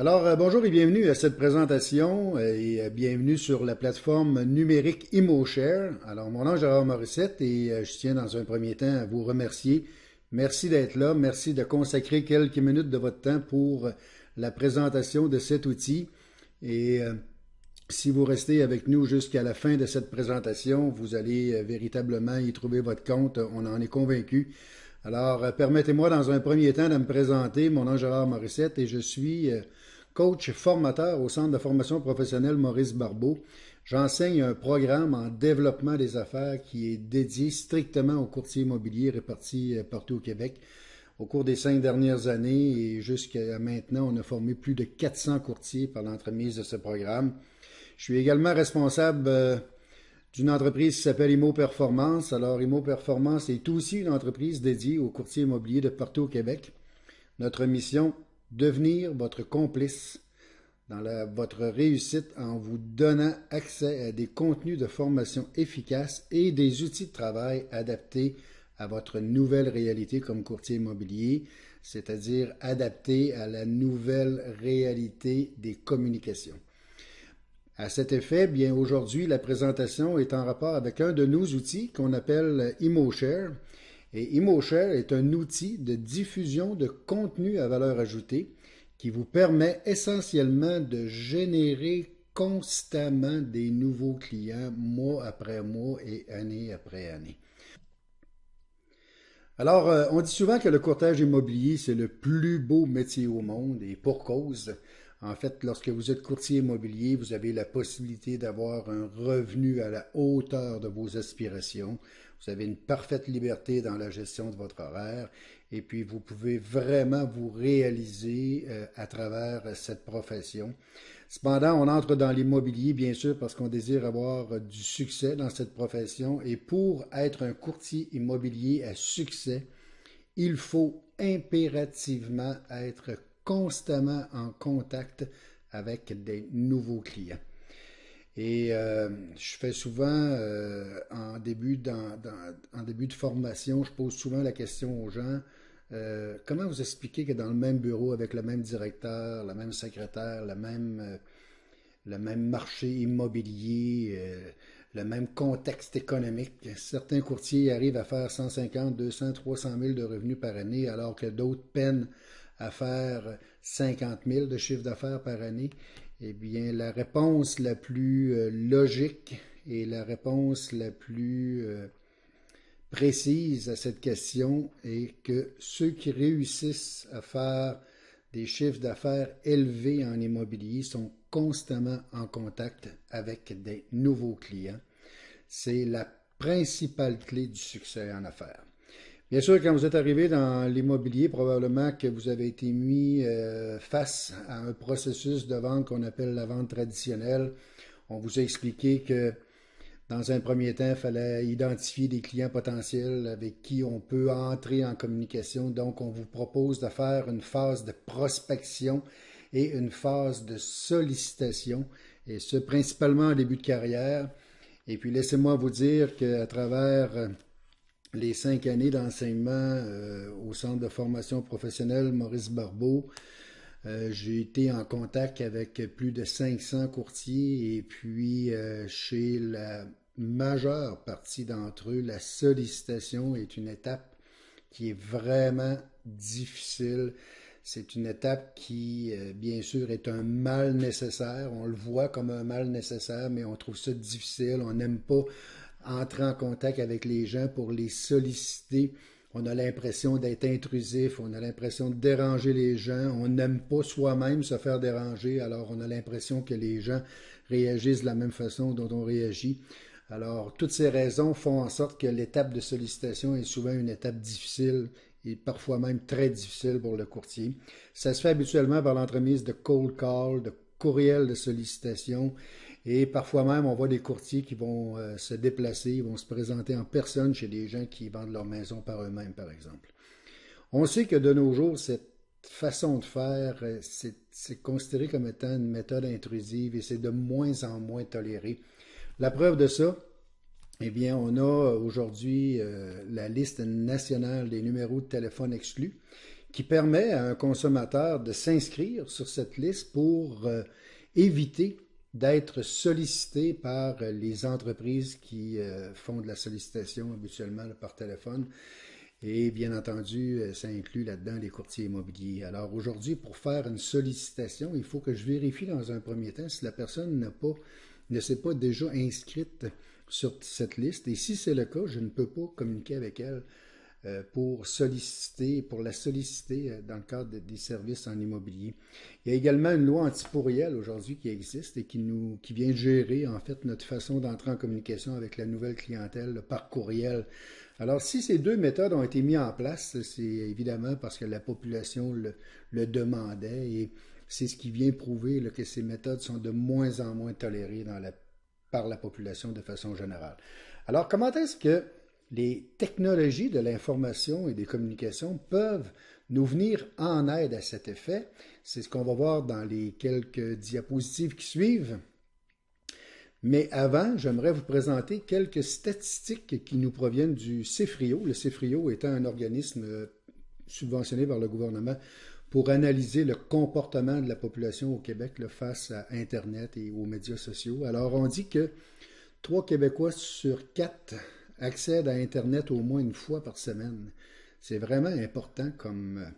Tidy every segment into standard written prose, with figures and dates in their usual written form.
Bonjour et bienvenue à cette présentation et bienvenue sur la plateforme numérique ImoShare. Alors, mon nom est Gérard Morissette et je tiens dans un premier temps à vous remercier. Merci d'être là. Merci de consacrer quelques minutes de votre temps pour la présentation de cet outil. Et si vous restez avec nous jusqu'à la fin de cette présentation, vous allez véritablement y trouver votre compte. On en est convaincu. Permettez-moi dans un premier temps de me présenter. Mon nom est Gérard Morissette et je suis coach formateur au Centre de formation professionnelle Maurice Barbeau. J'enseigne un programme en développement des affaires qui est dédié strictement aux courtiers immobiliers répartis partout au Québec. Au cours des 5 dernières années et jusqu'à maintenant, on a formé plus de 400 courtiers par l'entremise de ce programme. Je suis également responsable d'une entreprise qui s'appelle Immo Performance. Alors, Immo Performance est aussi une entreprise dédiée aux courtiers immobiliers de partout au Québec. Notre mission, devenir votre complice dans votre réussite en vous donnant accès à des contenus de formation efficaces et des outils de travail adaptés à votre nouvelle réalité comme courtier immobilier, c'est-à-dire adaptés à la nouvelle réalité des communications. À cet effet, bien aujourd'hui, la présentation est en rapport avec un de nos outils qu'on appelle ImoShare. Et ImoShare est un outil de diffusion de contenu à valeur ajoutée qui vous permet essentiellement de générer constamment des nouveaux clients mois après mois et année après année. On dit souvent que le courtage immobilier, c'est le plus beau métier au monde et pour cause. En fait, lorsque vous êtes courtier immobilier, vous avez la possibilité d'avoir un revenu à la hauteur de vos aspirations. Vous avez une parfaite liberté dans la gestion de votre horaire et puis vous pouvez vraiment vous réaliser à travers cette profession. Cependant, on entre dans l'immobilier, bien sûr, parce qu'on désire avoir du succès dans cette profession. Et pour être un courtier immobilier à succès, il faut impérativement être constamment en contact avec des nouveaux clients. Et je fais souvent, en début de formation, je pose souvent la question aux gens, comment vous expliquez que dans le même bureau, avec le même directeur, la même secrétaire, le même marché immobilier, le même contexte économique, certains courtiers arrivent à faire 150, 200, 300 000 de revenus par année, alors que d'autres peinent à faire 50 000 de chiffre d'affaires par année? Eh bien, la réponse la plus logique et la réponse la plus précise à cette question est que ceux qui réussissent à faire des chiffres d'affaires élevés en immobilier sont constamment en contact avec des nouveaux clients. C'est la principale clé du succès en affaires. Bien sûr, quand vous êtes arrivé dans l'immobilier, probablement que vous avez été mis face à un processus de vente qu'on appelle la vente traditionnelle. On vous a expliqué que dans un premier temps, il fallait identifier des clients potentiels avec qui on peut entrer en communication. Donc, on vous propose de faire une phase de prospection et une phase de sollicitation, et ce, principalement en début de carrière. Et puis, laissez-moi vous dire qu'à travers les 5 années d'enseignement au Centre de formation professionnelle Maurice Barbeau, j'ai été en contact avec plus de 500 courtiers et puis chez la majeure partie d'entre eux, la sollicitation est une étape qui est vraiment difficile. C'est une étape qui, bien sûr, est un mal nécessaire. On le voit comme un mal nécessaire, mais on trouve ça difficile. On n'aime pas entrer en contact avec les gens pour les solliciter. On a l'impression d'être intrusif, on a l'impression de déranger les gens, on n'aime pas soi-même se faire déranger, alors on a l'impression que les gens réagissent de la même façon dont on réagit. Alors, toutes ces raisons font en sorte que l'étape de sollicitation est souvent une étape difficile et parfois même très difficile pour le courtier. Ça se fait habituellement par l'entremise de cold call, de courriels de sollicitation. Et parfois même, on voit des courtiers qui vont se déplacer, ils vont se présenter en personne chez des gens qui vendent leur maison par eux-mêmes, par exemple. On sait que de nos jours, cette façon de faire, c'est considéré comme étant une méthode intrusive et c'est de moins en moins toléré. La preuve de ça, eh bien, on a aujourd'hui la liste nationale des numéros de téléphone exclus qui permet à un consommateur de s'inscrire sur cette liste pour éviter d'être sollicité par les entreprises qui font de la sollicitation habituellement par téléphone. Et bien entendu, ça inclut là-dedans les courtiers immobiliers. Alors aujourd'hui, pour faire une sollicitation, il faut que je vérifie dans un premier temps si la personne ne s'est pas déjà inscrite sur cette liste. Et si c'est le cas, je ne peux pas communiquer avec elle pour la solliciter dans le cadre des services en immobilier. Il y a également une loi anti-pourriel aujourd'hui qui existe et qui vient gérer en fait notre façon d'entrer en communication avec la nouvelle clientèle par courriel. Alors, si ces deux méthodes ont été mises en place, c'est évidemment parce que la population le demandait et c'est ce qui vient prouver là, que ces méthodes sont de moins en moins tolérées par la population de façon générale. Alors, comment est-ce que les technologies de l'information et des communications peuvent nous venir en aide à cet effet? C'est ce qu'on va voir dans les quelques diapositives qui suivent. Mais avant, j'aimerais vous présenter quelques statistiques qui nous proviennent du CEFRIO. Le CEFRIO étant un organisme subventionné par le gouvernement pour analyser le comportement de la population au Québec là, face à Internet et aux médias sociaux. Alors, on dit que 3 Québécois sur 4 accèdent à Internet au moins une fois par semaine. C'est vraiment important comme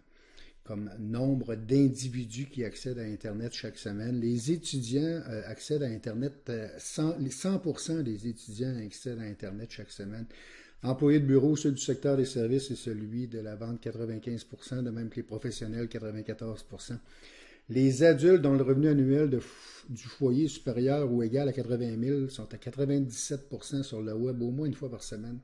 nombre d'individus qui accèdent à Internet chaque semaine. Les étudiants accèdent à Internet, 100% des étudiants accèdent à Internet chaque semaine. Employés de bureau, ceux du secteur des services et celui de la vente, 95%, de même que les professionnels, 94%. Les adultes dont le revenu annuel du foyer est supérieur ou égal à 80 000 sont à 97% sur le web au moins une fois par semaine.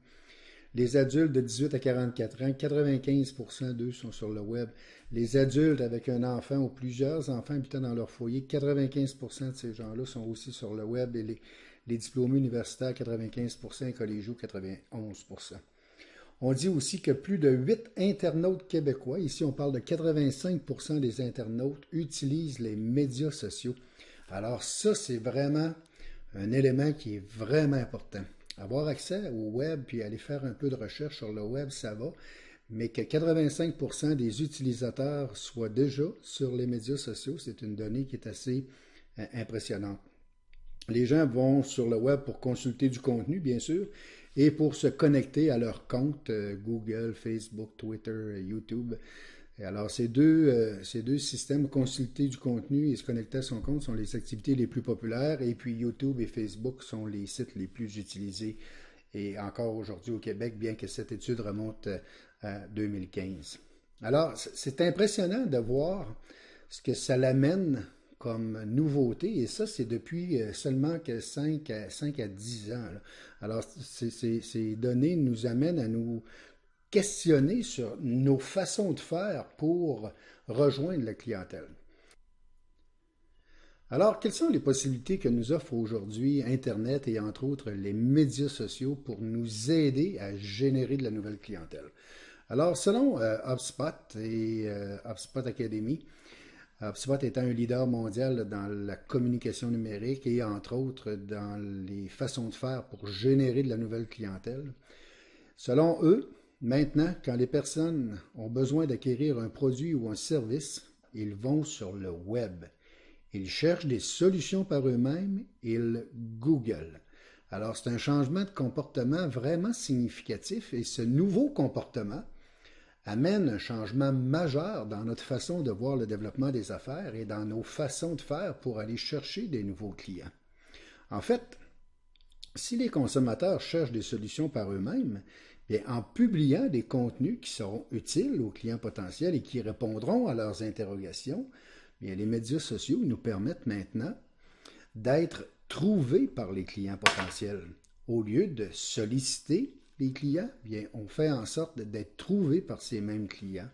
Les adultes de 18 à 44 ans, 95% d'eux sont sur le web. Les adultes avec un enfant ou plusieurs enfants habitant dans leur foyer, 95% de ces gens-là sont aussi sur le web. Et les diplômés universitaires, 95%, et collégiaux, 91%. On dit aussi que plus de 8 internautes québécois, ici on parle de 85% des internautes, utilisent les médias sociaux. Alors ça, c'est vraiment un élément qui est vraiment important. Avoir accès au web puis aller faire un peu de recherche sur le web, ça va, mais que 85% des utilisateurs soient déjà sur les médias sociaux, c'est une donnée qui est assez impressionnante. Les gens vont sur le web pour consulter du contenu, bien sûr, et pour se connecter à leur compte Google, Facebook, Twitter, YouTube. Et alors, ces deux systèmes, consulter du contenu et se connecter à son compte, sont les activités les plus populaires. Et puis, YouTube et Facebook sont les sites les plus utilisés. Et encore aujourd'hui au Québec, bien que cette étude remonte à 2015. Alors, c'est impressionnant de voir ce que ça l'amène comme nouveauté, et ça, c'est depuis seulement que 5 à 10 ans. Là. Alors, ces données nous amènent à nous questionner sur nos façons de faire pour rejoindre la clientèle. Alors, quelles sont les possibilités que nous offre aujourd'hui Internet et entre autres les médias sociaux pour nous aider à générer de la nouvelle clientèle? Alors, selon HubSpot et HubSpot Academy, HubSpot étant un leader mondial dans la communication numérique et entre autres dans les façons de faire pour générer de la nouvelle clientèle, selon eux, maintenant, quand les personnes ont besoin d'acquérir un produit ou un service, ils vont sur le web. Ils cherchent des solutions par eux-mêmes, ils googlent. Alors, c'est un changement de comportement vraiment significatif et ce nouveau comportement amène un changement majeur dans notre façon de voir le développement des affaires et dans nos façons de faire pour aller chercher des nouveaux clients. En fait, si les consommateurs cherchent des solutions par eux-mêmes, bien, en publiant des contenus qui seront utiles aux clients potentiels et qui répondront à leurs interrogations, bien, les médias sociaux nous permettent maintenant d'être trouvés par les clients potentiels. Au lieu de solliciter les clients, bien, on fait en sorte d'être trouvé par ces mêmes clients.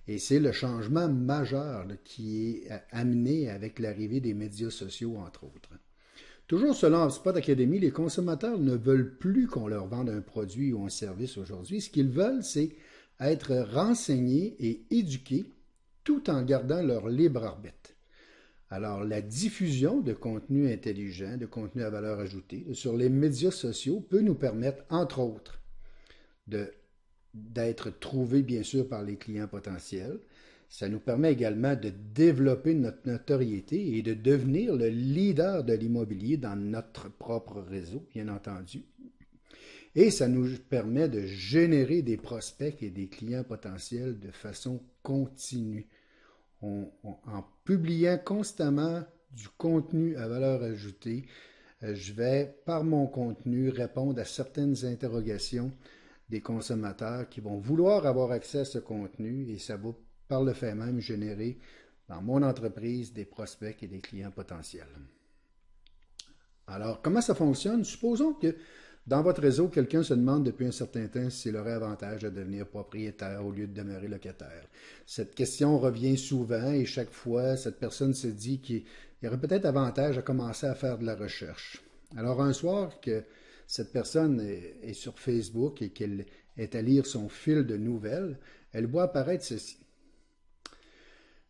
Et c'est le changement majeur là, qui est amené avec l'arrivée des médias sociaux, entre autres. Toujours selon HubSpot Academy, les consommateurs ne veulent plus qu'on leur vende un produit ou un service aujourd'hui. Ce qu'ils veulent, c'est être renseignés et éduqués tout en gardant leur libre arbitre. Alors, la diffusion de contenu intelligent, de contenu à valeur ajoutée sur les médias sociaux peut nous permettre, entre autres, de d'être trouvé, bien sûr, par les clients potentiels. Ça nous permet également de développer notre notoriété et de devenir le leader de l'immobilier dans notre propre réseau, bien entendu. Et ça nous permet de générer des prospects et des clients potentiels de façon continue. En publiant constamment du contenu à valeur ajoutée, je vais, par mon contenu, répondre à certaines interrogations des consommateurs qui vont vouloir avoir accès à ce contenu et ça va, par le fait même, générer dans mon entreprise des prospects et des clients potentiels. Alors, comment ça fonctionne? Supposons que dans votre réseau, quelqu'un se demande depuis un certain temps s'il aurait avantage à devenir propriétaire au lieu de demeurer locataire. Cette question revient souvent et chaque fois, cette personne se dit qu'il y aurait peut-être avantage à commencer à faire de la recherche. Alors, un soir que cette personne est sur Facebook et qu'elle est à lire son fil de nouvelles, elle voit apparaître ceci.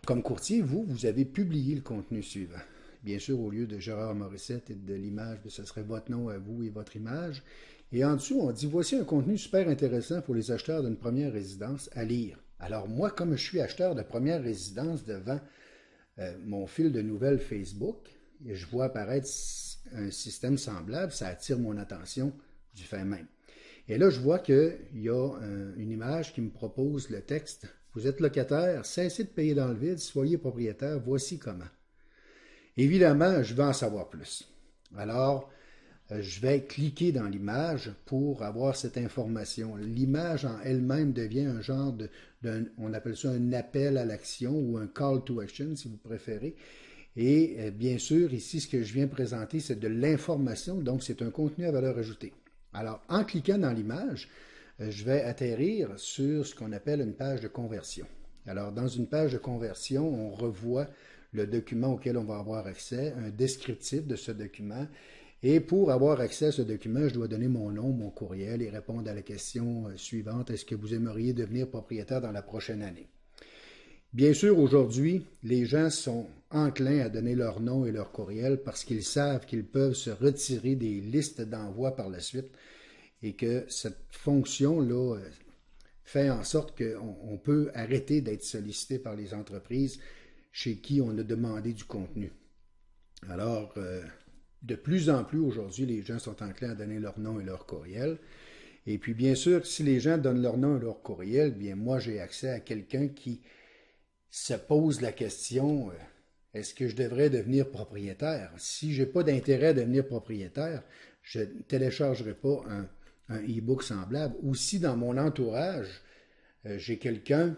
Comme courtier, vous avez publié le contenu suivant. Bien sûr, au lieu de Gérard Morissette et de l'image, ce serait votre nom à vous et votre image. Et en dessous, on dit, voici un contenu super intéressant pour les acheteurs d'une première résidence à lire. Alors moi, comme je suis acheteur de première résidence devant mon fil de nouvelles Facebook, et je vois apparaître un système semblable, ça attire mon attention du fait même. Et là, je vois qu'il y a une image qui me propose le texte. Vous êtes locataire, cessez de payer dans le vide, soyez propriétaire, voici comment. Évidemment, je veux en savoir plus. Alors, je vais cliquer dans l'image pour avoir cette information. L'image en elle-même devient un genre on appelle ça un appel à l'action ou un call to action, si vous préférez. Et bien sûr, ici, ce que je viens présenter, c'est de l'information, donc c'est un contenu à valeur ajoutée. Alors, en cliquant dans l'image, je vais atterrir sur ce qu'on appelle une page de conversion. Alors, dans une page de conversion, on revoit le document auquel on va avoir accès, un descriptif de ce document. Et pour avoir accès à ce document, je dois donner mon nom, mon courriel et répondre à la question suivante. Est-ce que vous aimeriez devenir propriétaire dans la prochaine année? Bien sûr, aujourd'hui, les gens sont enclins à donner leur nom et leur courriel parce qu'ils savent qu'ils peuvent se retirer des listes d'envoi par la suite et que cette fonction-là fait en sorte qu'on peut arrêter d'être sollicité par les entreprises chez qui on a demandé du contenu. Alors, de plus en plus aujourd'hui, les gens sont enclins à donner leur nom et leur courriel. Et puis, bien sûr, si les gens donnent leur nom et leur courriel, bien moi, j'ai accès à quelqu'un qui se pose la question, est-ce que je devrais devenir propriétaire? Si je n'ai pas d'intérêt à devenir propriétaire, je ne téléchargerai pas un e-book semblable. Ou si dans mon entourage, j'ai quelqu'un,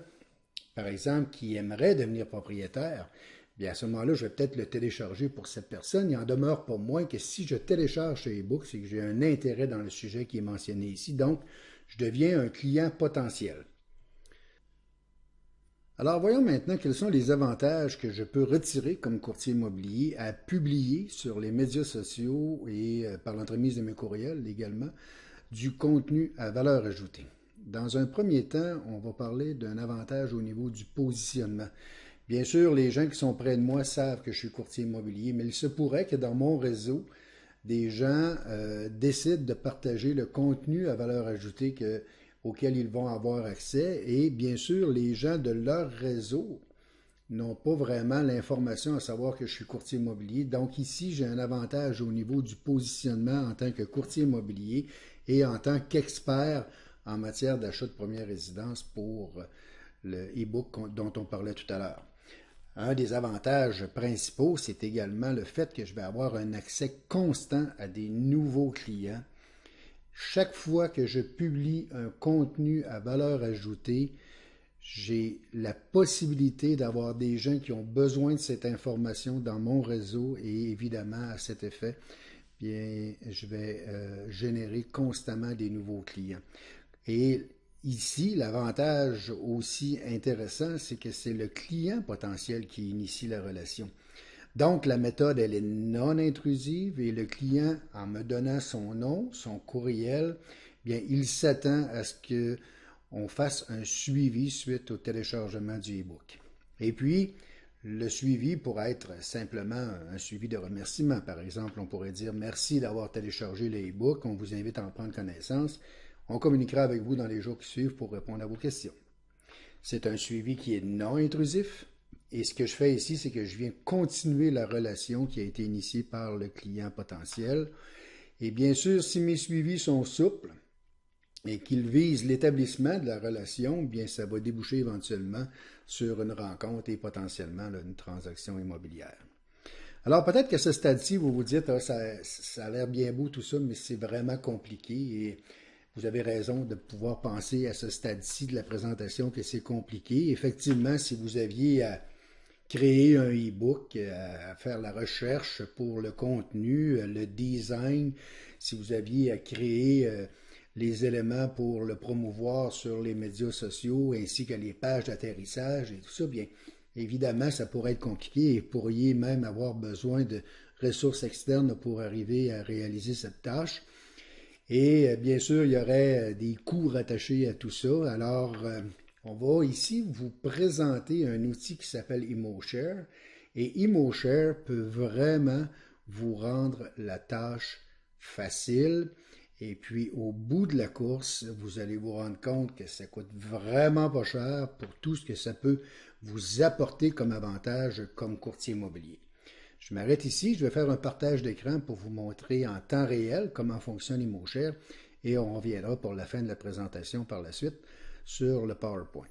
par exemple, qui aimerait devenir propriétaire, bien à ce moment-là, je vais peut-être le télécharger pour cette personne. Il en demeure pas moins que si je télécharge ce e-book, c'est que j'ai un intérêt dans le sujet qui est mentionné ici. Donc, je deviens un client potentiel. Alors, voyons maintenant quels sont les avantages que je peux retirer comme courtier immobilier à publier sur les médias sociaux et par l'entremise de mes courriels également du contenu à valeur ajoutée. Dans un premier temps, on va parler d'un avantage au niveau du positionnement. Bien sûr, les gens qui sont près de moi savent que je suis courtier immobilier, mais il se pourrait que dans mon réseau, des gens décident de partager le contenu à valeur ajoutée auquel ils vont avoir accès. Et bien sûr, les gens de leur réseau n'ont pas vraiment l'information à savoir que je suis courtier immobilier. Donc ici, j'ai un avantage au niveau du positionnement en tant que courtier immobilier et en tant qu'expert en matière d'achat de première résidence pour le e-book dont on parlait tout à l'heure. Un des avantages principaux, c'est également le fait que je vais avoir un accès constant à des nouveaux clients. Chaque fois que je publie un contenu à valeur ajoutée, j'ai la possibilité d'avoir des gens qui ont besoin de cette information dans mon réseau et évidemment, à cet effet, bien, je vais générer constamment des nouveaux clients. Et ici, l'avantage aussi intéressant, c'est que c'est le client potentiel qui initie la relation. Donc, la méthode, elle est non intrusive et le client, en me donnant son nom, son courriel, bien, il s'attend à ce qu'on fasse un suivi suite au téléchargement du e-book. Et puis, le suivi pourrait être simplement un suivi de remerciement. Par exemple, on pourrait dire merci d'avoir téléchargé le e-book, on vous invite à en prendre connaissance. On communiquera avec vous dans les jours qui suivent pour répondre à vos questions. C'est un suivi qui est non intrusif. Et ce que je fais ici, c'est que je viens continuer la relation qui a été initiée par le client potentiel. Et bien sûr, si mes suivis sont souples et qu'ils visent l'établissement de la relation, bien ça va déboucher éventuellement sur une rencontre et potentiellement là, une transaction immobilière. Alors peut-être qu'à ce stade-ci, vous vous dites, ah, ça a l'air bien beau tout ça, mais c'est vraiment compliqué et vous avez raison de pouvoir penser à ce stade-ci de la présentation que c'est compliqué. Effectivement, si vous aviez à créer un e-book, à faire la recherche pour le contenu, le design, si vous aviez à créer les éléments pour le promouvoir sur les médias sociaux ainsi que les pages d'atterrissage et tout ça, bien évidemment, ça pourrait être compliqué et vous pourriez même avoir besoin de ressources externes pour arriver à réaliser cette tâche. Et bien sûr, il y aurait des coûts rattachés à tout ça. Alors, on va ici vous présenter un outil qui s'appelle ImmoShare. Et ImmoShare peut vraiment vous rendre la tâche facile. Et puis, au bout de la course, vous allez vous rendre compte que ça coûte vraiment pas cher pour tout ce que ça peut vous apporter comme avantage comme courtier immobilier. Je m'arrête ici, je vais faire un partage d'écran pour vous montrer en temps réel comment fonctionne ImmoShare et on reviendra pour la fin de la présentation par la suite sur le PowerPoint.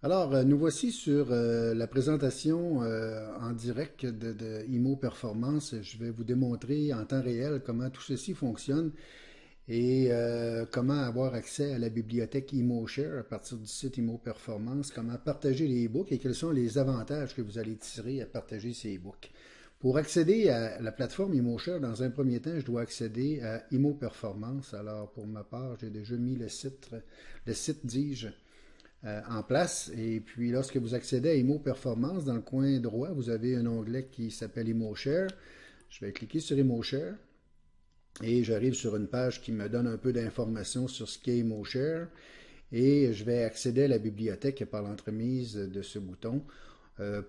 Alors, nous voici sur la présentation en direct de Immo Performance. Je vais vous démontrer en temps réel comment tout ceci fonctionne et comment avoir accès à la bibliothèque ImmoShare à partir du site Immo Performance, comment partager les e-books et quels sont les avantages que vous allez tirer à partager ces e-books. Pour accéder à la plateforme ImmoShare, dans un premier temps, je dois accéder à Immo Performance. Alors, pour ma part, j'ai déjà mis le site dis-je, en place. Et puis, lorsque vous accédez à Immo Performance, dans le coin droit, vous avez un onglet qui s'appelle ImmoShare. Je vais cliquer sur ImmoShare. Et j'arrive sur une page qui me donne un peu d'informations sur ce qu'est ImmoShare. Et je vais accéder à la bibliothèque par l'entremise de ce bouton.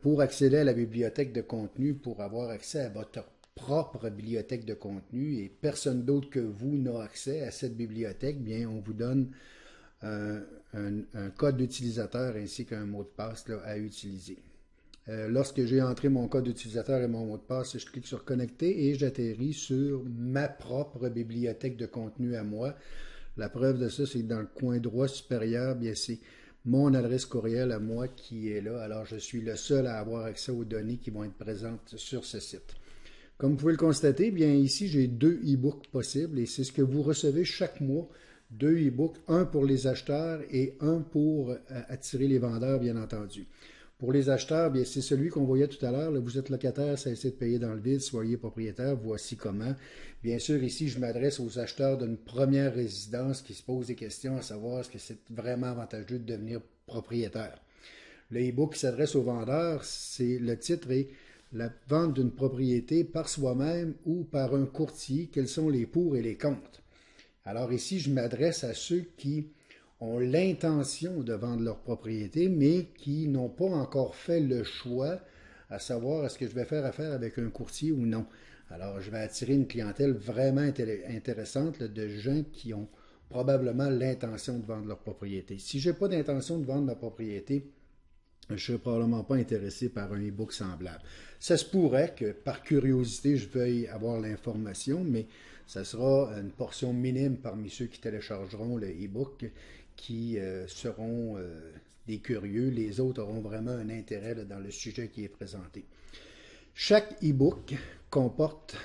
Pour accéder à la bibliothèque de contenu, pour avoir accès à votre propre bibliothèque de contenu et personne d'autre que vous n'a accès à cette bibliothèque, bien, on vous donne un code d'utilisateur ainsi qu'un mot de passe là, à utiliser. Lorsque j'ai entré mon code d'utilisateur et mon mot de passe, je clique sur Connecter et j'atterris sur ma propre bibliothèque de contenu à moi. La preuve de ça, c'est que dans le coin droit supérieur, bien c'est mon adresse courriel à moi qui est là. Alors, je suis le seul à avoir accès aux données qui vont être présentes sur ce site. Comme vous pouvez le constater, bien ici, j'ai 2 e-books possibles et c'est ce que vous recevez chaque mois. 2 e-books, un pour les acheteurs et un pour attirer les vendeurs, bien entendu. Pour les acheteurs, bien c'est celui qu'on voyait tout à l'heure. Vous êtes locataire, cessez de payer dans le vide, soyez propriétaire, voici comment. Bien sûr, ici, je m'adresse aux acheteurs d'une première résidence qui se posent des questions à savoir est-ce que c'est vraiment avantageux de devenir propriétaire. Le e-book qui s'adresse aux vendeurs, le titre est la vente d'une propriété par soi-même ou par un courtier, quels sont les pour et les contre. Alors ici, je m'adresse à ceux qui ont l'intention de vendre leur propriété, mais qui n'ont pas encore fait le choix à savoir est-ce que je vais faire affaire avec un courtier ou non. Alors, je vais attirer une clientèle vraiment intéressante là, de gens qui ont probablement l'intention de vendre leur propriété. Si je n'ai pas d'intention de vendre ma propriété, je ne serai probablement pas intéressé par un e-book semblable. Ça se pourrait que par curiosité, je veuille avoir l'information, mais ça sera une portion minime parmi ceux qui téléchargeront le e-book qui seront des curieux. Les autres auront vraiment un intérêt là, dans le sujet qui est présenté. Chaque e-book comporte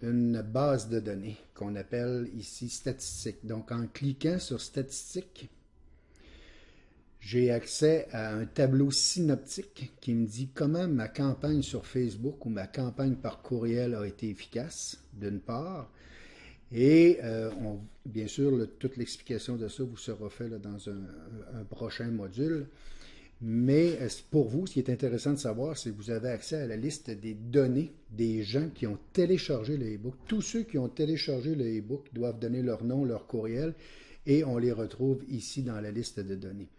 une base de données qu'on appelle ici statistiques. Donc, en cliquant sur statistiques, j'ai accès à un tableau synoptique qui me dit comment ma campagne sur Facebook ou ma campagne par courriel a été efficace, d'une part. Et bien sûr, toute l'explication de ça vous sera faite dans un prochain module. Mais pour vous, ce qui est intéressant de savoir, c'est que vous avez accès à la liste des données des gens qui ont téléchargé le e-book. Tous ceux qui ont téléchargé le e-book doivent donner leur nom, leur courriel, et on les retrouve ici dans la liste de données.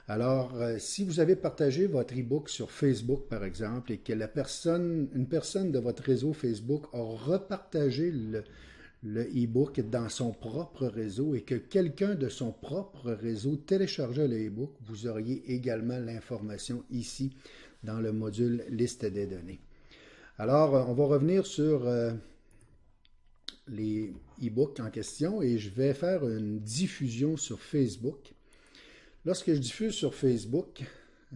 Alors, si vous avez partagé votre e-book sur Facebook, par exemple, et que une personne de votre réseau Facebook a repartagé le e-book dans son propre réseau et que quelqu'un de son propre réseau téléchargeait le e-book, vous auriez également l'information ici dans le module liste des données. Alors, on va revenir sur les e-books en question et je vais faire une diffusion sur Facebook. Lorsque je diffuse sur Facebook,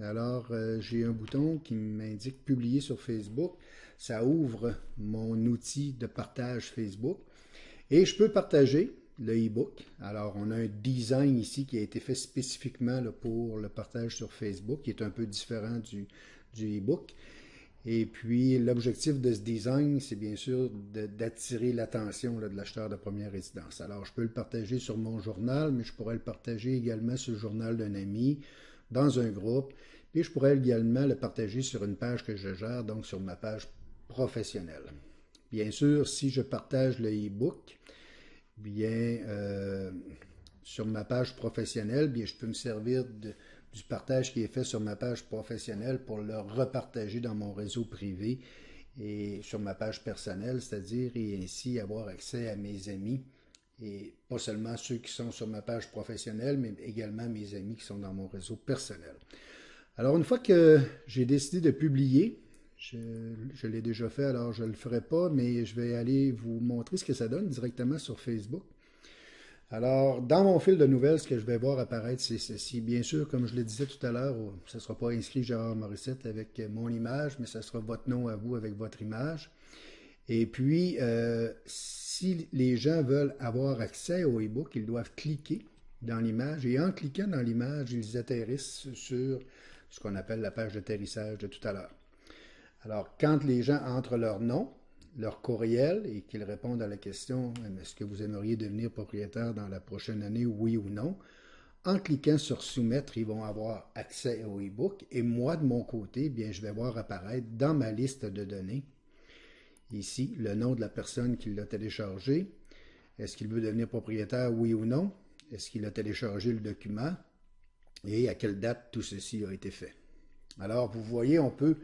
alors j'ai un bouton qui m'indique publier sur Facebook. Ça ouvre mon outil de partage Facebook et je peux partager le e-book. Alors, on a un design ici qui a été fait spécifiquement là, pour le partage sur Facebook, qui est un peu différent du e-book. Et puis, l'objectif de ce design, c'est bien sûr d'attirer l'attention de l'acheteur de première résidence. Alors, je peux le partager sur mon journal, mais je pourrais le partager également sur le journal d'un ami, dans un groupe, et je pourrais également le partager sur une page que je gère, donc sur ma page professionnelle. Bien sûr, si je partage le e-book, bien, sur ma page professionnelle, bien, je peux me servir du partage qui est fait sur ma page professionnelle pour le repartager dans mon réseau privé et sur ma page personnelle, c'est-à-dire et ainsi avoir accès à mes amis et pas seulement ceux qui sont sur ma page professionnelle, mais également mes amis qui sont dans mon réseau personnel. Alors, une fois que j'ai décidé de publier, je l'ai déjà fait, alors je ne le ferai pas, mais je vais aller vous montrer ce que ça donne directement sur Facebook. Alors, dans mon fil de nouvelles, ce que je vais voir apparaître, c'est ceci. Bien sûr, comme je le disais tout à l'heure, ce ne sera pas inscrit Gérard Morissette avec mon image, mais ce sera votre nom à vous avec votre image. Et puis, si les gens veulent avoir accès au e-book, ils doivent cliquer dans l'image. Et en cliquant dans l'image, ils atterrissent sur ce qu'on appelle la page d'atterrissage de tout à l'heure. Alors, quand les gens entrent leur nom, leur courriel et qu'ils répondent à la question « Est-ce que vous aimeriez devenir propriétaire dans la prochaine année, oui ou non ?» En cliquant sur « Soumettre », ils vont avoir accès au e-book et moi, de mon côté, bien, je vais voir apparaître dans ma liste de données, ici, le nom de la personne qui l'a téléchargé. Est-ce qu'il veut devenir propriétaire, oui ou non? Est-ce qu'il a téléchargé le document? Et à quelle date tout ceci a été fait? Alors, vous voyez, on peut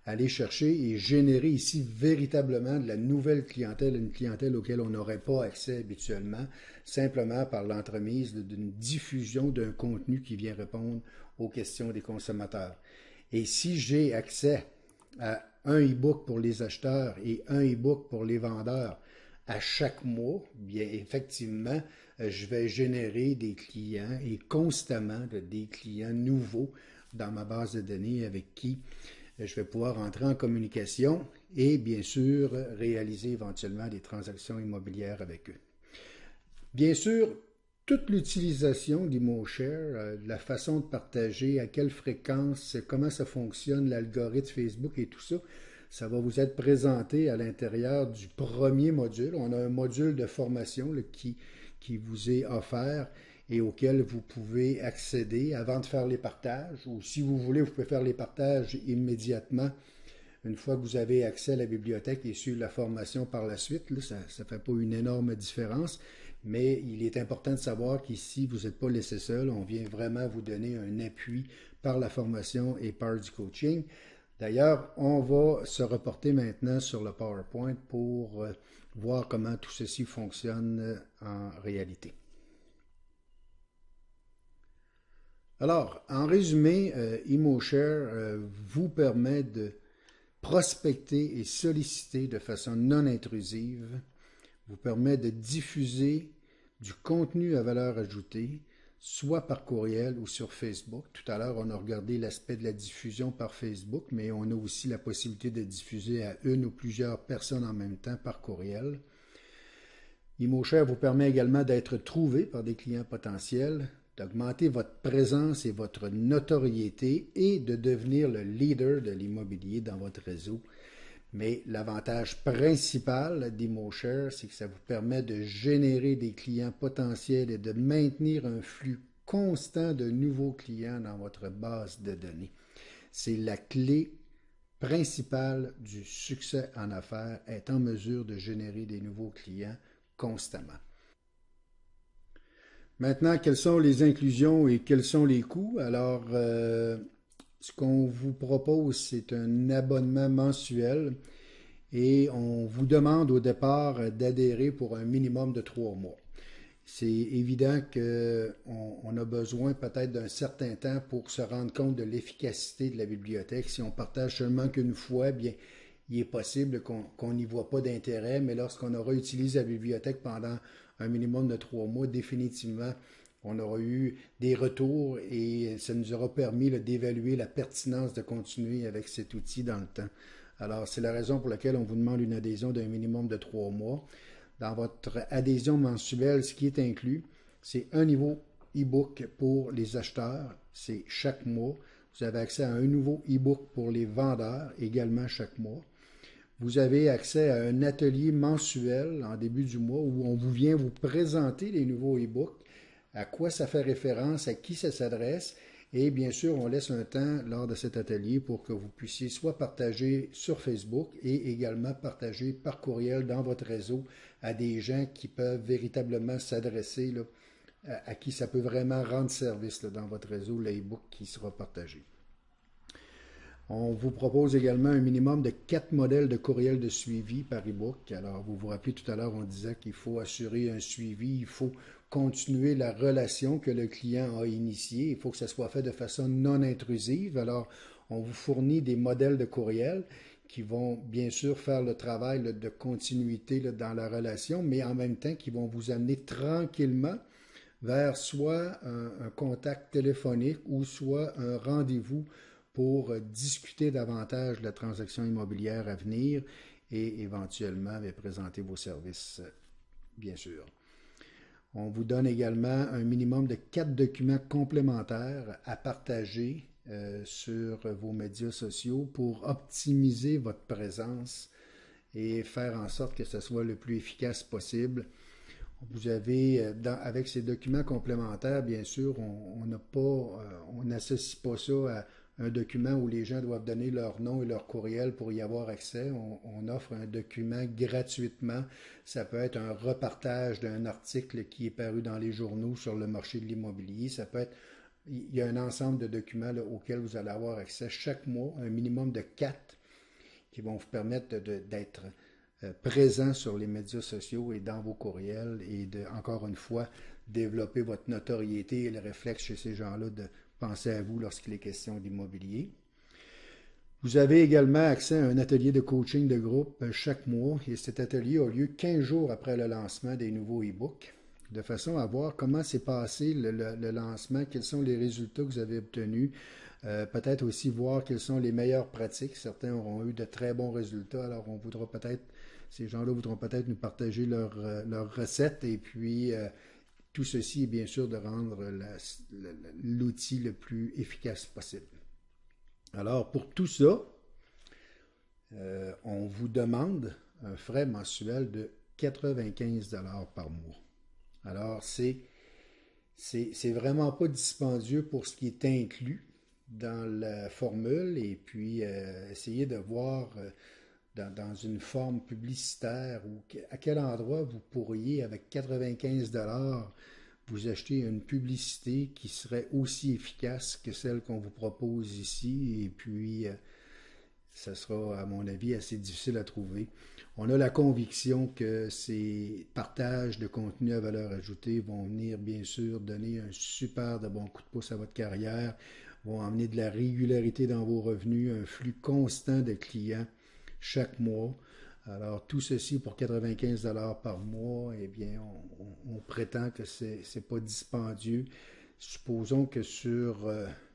aller chercher et générer ici véritablement de la nouvelle clientèle, une clientèle auquel on n'aurait pas accès habituellement, simplement par l'entremise d'une diffusion d'un contenu qui vient répondre aux questions des consommateurs. Et si j'ai accès à un e-book pour les acheteurs et un e-book pour les vendeurs à chaque mois, bien effectivement, je vais générer des clients et constamment des clients nouveaux dans ma base de données avec qui je vais pouvoir entrer en communication et bien sûr réaliser éventuellement des transactions immobilières avec eux. Bien sûr, toute l'utilisation d'ImoShare, la façon de partager, à quelle fréquence, comment ça fonctionne, l'algorithme Facebook et tout ça, ça va vous être présenté à l'intérieur du premier module. On a un module de formation qui vous est offert et auquel vous pouvez accéder avant de faire les partages. Ou si vous voulez, vous pouvez faire les partages immédiatement une fois que vous avez accès à la bibliothèque et suivre la formation par la suite. Là, ça ne fait pas une énorme différence, mais il est important de savoir qu'ici, vous n'êtes pas laissé seul. On vient vraiment vous donner un appui par la formation et par du coaching. D'ailleurs, on va se reporter maintenant sur le PowerPoint pour voir comment tout ceci fonctionne en réalité. Alors, en résumé, ImoShare vous permet de prospecter et solliciter de façon non intrusive, vous permet de diffuser du contenu à valeur ajoutée, soit par courriel ou sur Facebook. Tout à l'heure, on a regardé l'aspect de la diffusion par Facebook, mais on a aussi la possibilité de diffuser à une ou plusieurs personnes en même temps par courriel. ImoShare vous permet également d'être trouvé par des clients potentiels, d'augmenter votre présence et votre notoriété et de devenir le leader de l'immobilier dans votre réseau. Mais l'avantage principal d'ImoShare, c'est que ça vous permet de générer des clients potentiels et de maintenir un flux constant de nouveaux clients dans votre base de données. C'est la clé principale du succès en affaires, être en mesure de générer des nouveaux clients constamment. Maintenant, quelles sont les inclusions et quels sont les coûts? Alors, ce qu'on vous propose, c'est un abonnement mensuel et on vous demande au départ d'adhérer pour un minimum de 3 mois. C'est évident qu'on a besoin peut-être d'un certain temps pour se rendre compte de l'efficacité de la bibliothèque. Si on partage seulement qu'une fois, bien, il est possible qu'on n'y voit pas d'intérêt, mais lorsqu'on aura utilisé la bibliothèque pendant un minimum de 3 mois, définitivement, on aura eu des retours et ça nous aura permis d'évaluer la pertinence de continuer avec cet outil dans le temps. Alors, c'est la raison pour laquelle on vous demande une adhésion d'un minimum de 3 mois. Dans votre adhésion mensuelle, ce qui est inclus, c'est un niveau e-book pour les acheteurs, c'est chaque mois. Vous avez accès à un nouveau e-book pour les vendeurs, également chaque mois. Vous avez accès à un atelier mensuel en début du mois où on vous vient vous présenter les nouveaux e-books, à quoi ça fait référence, à qui ça s'adresse. Et bien sûr, on laisse un temps lors de cet atelier pour que vous puissiez soit partager sur Facebook et également partager par courriel dans votre réseau à des gens qui peuvent véritablement s'adresser, à qui ça peut vraiment rendre service dans votre réseau, l'e-book qui sera partagé. On vous propose également un minimum de 4 modèles de courriel de suivi par e-book. Alors, vous vous rappelez tout à l'heure, on disait qu'il faut assurer un suivi, il faut continuer la relation que le client a initiée. Il faut que ça soit fait de façon non intrusive. Alors, on vous fournit des modèles de courriel qui vont bien sûr faire le travail de continuité dans la relation, mais en même temps qui vont vous amener tranquillement vers soit un contact téléphonique ou soit un rendez-vous pour discuter davantage de la transaction immobilière à venir et éventuellement présenter vos services, bien sûr. On vous donne également un minimum de 4 documents complémentaires à partager sur vos médias sociaux pour optimiser votre présence et faire en sorte que ce soit le plus efficace possible. Vous avez, avec ces documents complémentaires, bien sûr, on n'associe pas ça à un document où les gens doivent donner leur nom et leur courriel pour y avoir accès. On offre un document gratuitement. Ça peut être un repartage d'un article qui est paru dans les journaux sur le marché de l'immobilier. Ça peut être, il y a un ensemble de documents auxquels vous allez avoir accès chaque mois, un minimum de 4 qui vont vous permettre d'être présent sur les médias sociaux et dans vos courriels et encore une fois, développer votre notoriété et le réflexe chez ces gens-là de penser à vous lorsqu'il est question d'immobilier. Vous avez également accès à un atelier de coaching de groupe chaque mois et cet atelier a lieu 15 jours après le lancement des nouveaux e-books, de façon à voir comment s'est passé le lancement, quels sont les résultats que vous avez obtenus, peut-être aussi voir quelles sont les meilleures pratiques. Certains auront eu de très bons résultats, alors ces gens-là voudront peut-être nous partager leurs recettes et puis tout ceci est bien sûr de rendre l'outil le plus efficace possible. Alors, pour tout ça, on vous demande un frais mensuel de 95 $ par mois. Alors, c'est vraiment pas dispendieux pour ce qui est inclus dans la formule et puis essayez de voir dans une forme publicitaire ou à quel endroit vous pourriez, avec 95 $ vous acheter une publicité qui serait aussi efficace que celle qu'on vous propose ici et puis ça sera, à mon avis, assez difficile à trouver. On a la conviction que ces partages de contenu à valeur ajoutée vont venir, bien sûr, donner un super de bon coup de pouce à votre carrière, vont amener de la régularité dans vos revenus, un flux constant de clients chaque mois. Alors, tout ceci pour 95 $ par mois, eh bien, on prétend que c'est pas dispendieux. Supposons que sur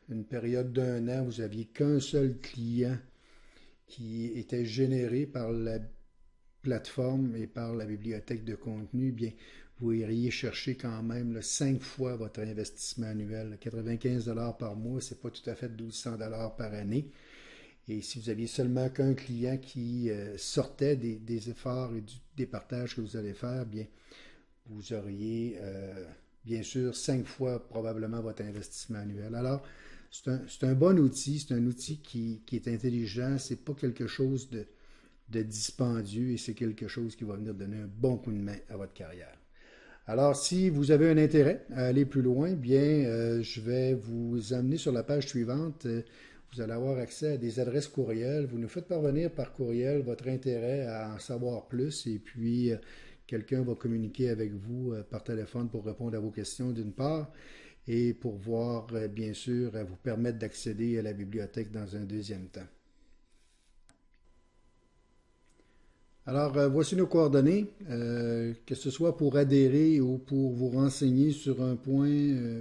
une période d'1 an, vous n'aviez qu'un seul client qui était généré par la plateforme et par la bibliothèque de contenu, bien, vous iriez chercher quand même 5 fois votre investissement annuel. 95 $ par mois, c'est pas tout à fait 1200 $ par année. Et si vous aviez seulement qu'un client qui sortait des efforts et des partages que vous allez faire, bien, vous auriez bien sûr 5 fois probablement votre investissement annuel. Alors, c'est un bon outil, c'est un outil qui est intelligent, c'est pas quelque chose de dispendieux et c'est quelque chose qui va venir donner un bon coup de main à votre carrière. Alors, si vous avez un intérêt à aller plus loin, bien, je vais vous amener sur la page suivante Vous allez avoir accès à des adresses courriel. Vous nous faites parvenir par courriel votre intérêt à en savoir plus et puis quelqu'un va communiquer avec vous par téléphone pour répondre à vos questions d'une part et pour voir, bien sûr, vous permettre d'accéder à la bibliothèque dans un deuxième temps. Alors, voici nos coordonnées, que ce soit pour adhérer ou pour vous renseigner sur un point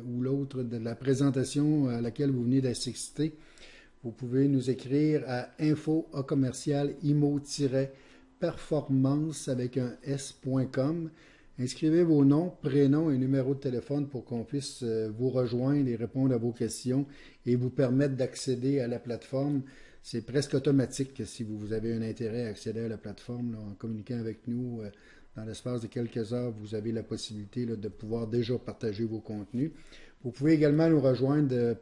ou l'autre de la présentation à laquelle vous venez d'assister. Vous pouvez nous écrire à info@imo-performance avec un s.com. Inscrivez vos noms, prénoms et numéros de téléphone pour qu'on puisse vous rejoindre et répondre à vos questions et vous permettre d'accéder à la plateforme. C'est presque automatique si vous avez un intérêt à accéder à la plateforme. Là, en communiquant avec nous, dans l'espace de quelques heures, vous avez la possibilité de pouvoir déjà partager vos contenus. Vous pouvez également nous rejoindre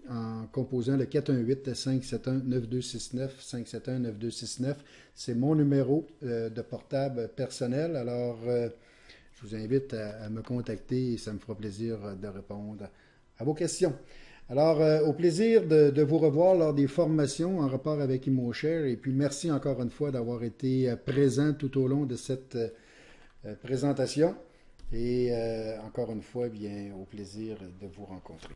en composant le 418-571-9269, 571-9269. C'est mon numéro de portable personnel. Alors, je vous invite à me contacter et ça me fera plaisir de répondre à vos questions. Alors, au plaisir de vous revoir lors des formations en rapport avec ImoShare. Et puis, merci encore une fois d'avoir été présent tout au long de cette présentation. Et encore une fois, bien, au plaisir de vous rencontrer.